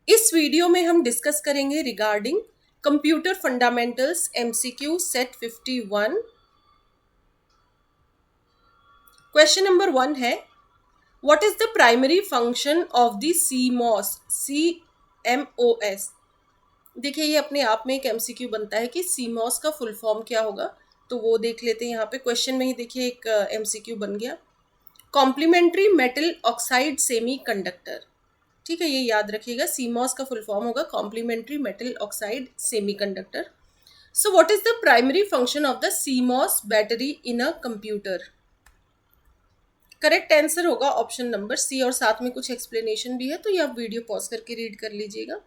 इस वीडियो में हम डिस्कस करेंगे regarding computer fundamentals MCQ set 51। Question number 1 है, what is the primary function of the CMOS। देखिए ये अपने आप में एक एमसीक्यू बनता है कि CMOS का फुल फॉर्म क्या होगा, तो वो देख लेते हैं। यहाँ पे क्वेश्चन में ही देखिए एक एमसीक्यू बन गया, complementary metal oxide semiconductor. ठीक है, ये याद रखिएगा, CMOS का फुल फॉर्म होगा complementary metal oxide semiconductor. So what is the primary function of the CMOS battery in a computer. Correct answer होगा ऑप्शन नंबर सी, और साथ में कुछ एक्सप्लेनेशन भी है, तो ये आप वीडियो पॉज करके रीड कर लीजिएगा।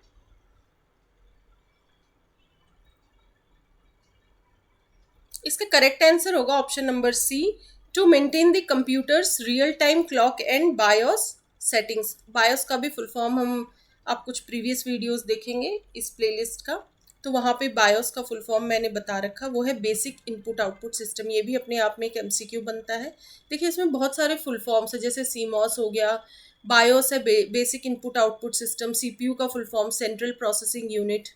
इसका करेक्ट आंसर होगा option number C, to maintain the computer's real time clock and BIOS settings. BIOS का भी फुल फॉर्म हम आप कुछ प्रीवियस वीडियोस देखेंगे इस प्लेलिस्ट का, तो वहाँ पे बायोस का फुल फॉर्म मैंने बता रखा, वो है बेसिक इनपुट आउटपुट सिस्टम। ये भी अपने आप में एक एमसीक्यू बनता है। देखिए इसमें बहुत सारे फुल फॉर्म्स है, जैसे CMOS हो गया, बायोस है basic input output system, CPU का full form central processing unit.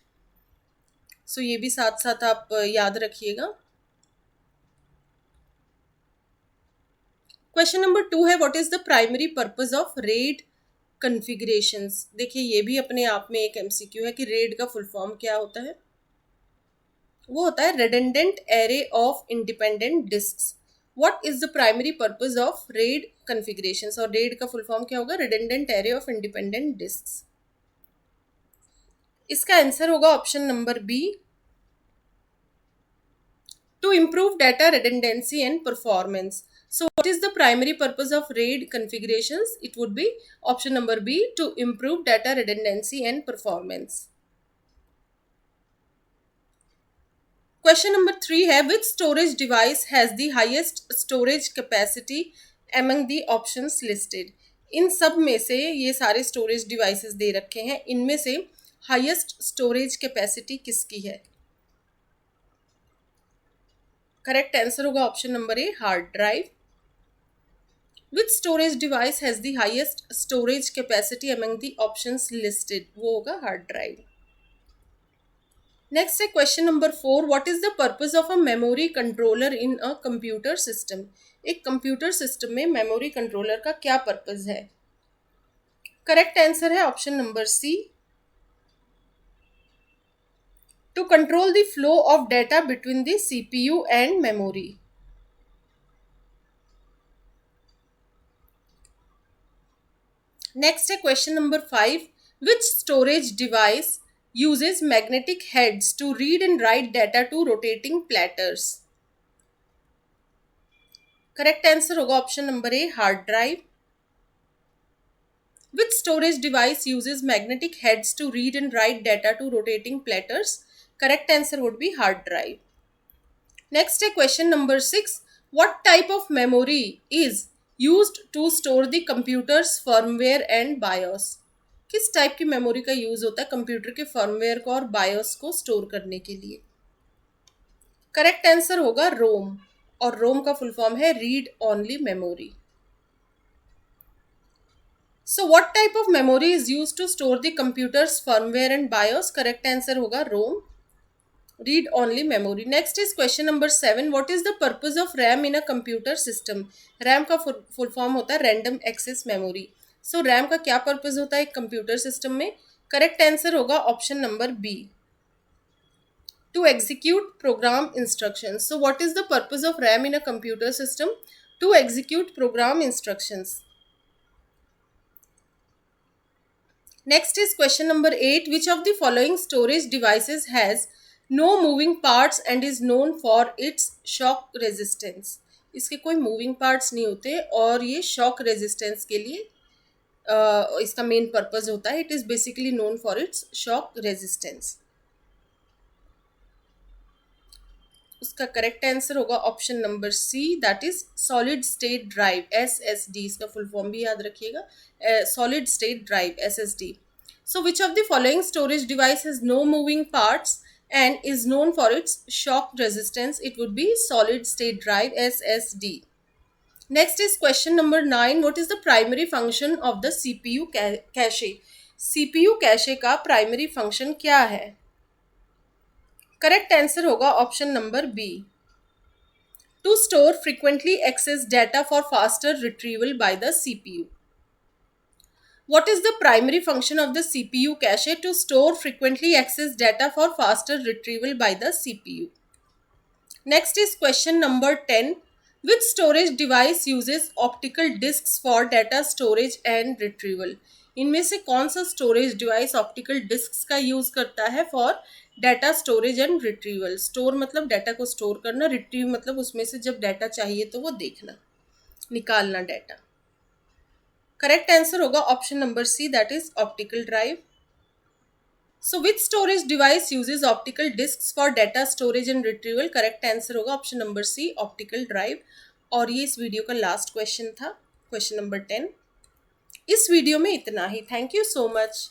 So ये भी साथ साथ आप याद रखिएगा। क्वेश्चन नंबर 2 है, what is the primary purpose of RAID configurations. देखिए ये भी अपने आप में एक एमसीक्यू है कि रेड का फुल फॉर्म क्या होता है। वो होता है redundant array of independent disks. What is the primary purpose of RAID configurations, और रेड का फुल फॉर्म क्या होगा, redundant array of independent disks. इसका आंसर होगा option number B, to improve data redundancy and performance. So what is the primary purpose of RAID configurations? It would be option number B, to improve data redundancy and performance. Question number 3 है, which storage device has the highest storage capacity among the options listed? इन सब में से ये सारे storage devices दे रखे हैं, इनमें से हाईएस्ट स्टोरेज कैपेसिटी किसकी है। करेक्ट आंसर होगा option number A, hard drive. Which storage device has the highest storage capacity among the options listed? वो होगा हार्ड ड्राइव। नेक्स्ट है question number 4, what is the purpose of a memory controller in a computer system. एक computer system में memory controller का क्या purpose है। Correct answer है option number C, to control the flow of data between the CPU and memory. Next है question number 5, which storage device uses magnetic heads to read and write data to rotating platters। Correct answer होगा option number A, hard drive. Which storage device uses magnetic heads to read and write data to rotating platters? Correct answer would be hard drive. Next है question number 6, what type of memory is used to store the computer's firmware and BIOS। किस type की memory का use होता है computer के firmware को और BIOS को स्टोर करने के लिए। करेक्ट आंसर होगा रोम, और रोम का फुल फॉर्म है read only memory. So what type of memory is used to store the computer's firmware and BIOS. Correct answer होगा ROM, read only memory. Next is question number 7, what is the purpose of RAM in a computer system. RAM का full form होता है random access memory. So RAM का क्या purpose होता है एक computer system में। करेक्ट आंसर होगा option number B, to execute program instructions. So what is the purpose of RAM in a computer system? To execute program instructions. Next is question number 8, which of the following storage devices has no moving parts and is known for its shock resistance। इसके कोई moving parts नहीं होते और ये shock resistance के लिए इसका main purpose होता है। It is basically known for its shock resistance. उसका करेक्ट आंसर होगा option number C, that is solid state drive, SSD। इसका फुल फॉर्म भी याद रखिएगा, solid state drive, SSD। So which of the following storage device has no moving parts and is known for its shock resistance? It would be solid state drive, SSD। Next is question number 9, what is the primary function of the CPU cache। CPU cache का primary function क्या है? Correct answer होगा option number B, to store frequently access data for faster retrieval by the CPU. What is the primary function of the CPU cache? To store frequently accessed data for faster retrieval by the CPU. Next is question number 10. Which storage device uses optical disks for data storage and retrieval? इनमें से कौन सा storage device optical discus का use करता है for data storage and retrieval? Store मतलब data को store करना, रिट्रीव मतलब उसमें से जब डाटा चाहिए तो वो देखना, निकालना डाटा. करेक्ट आंसर होगा option number C, that is optical drive. So which storage device uses optical discs for data storage and retrieval? Correct answer होगा option number C, optical drive. और ये इस वीडियो का लास्ट क्वेश्चन था, question number 10. इस video में इतना ही. Thank you so much.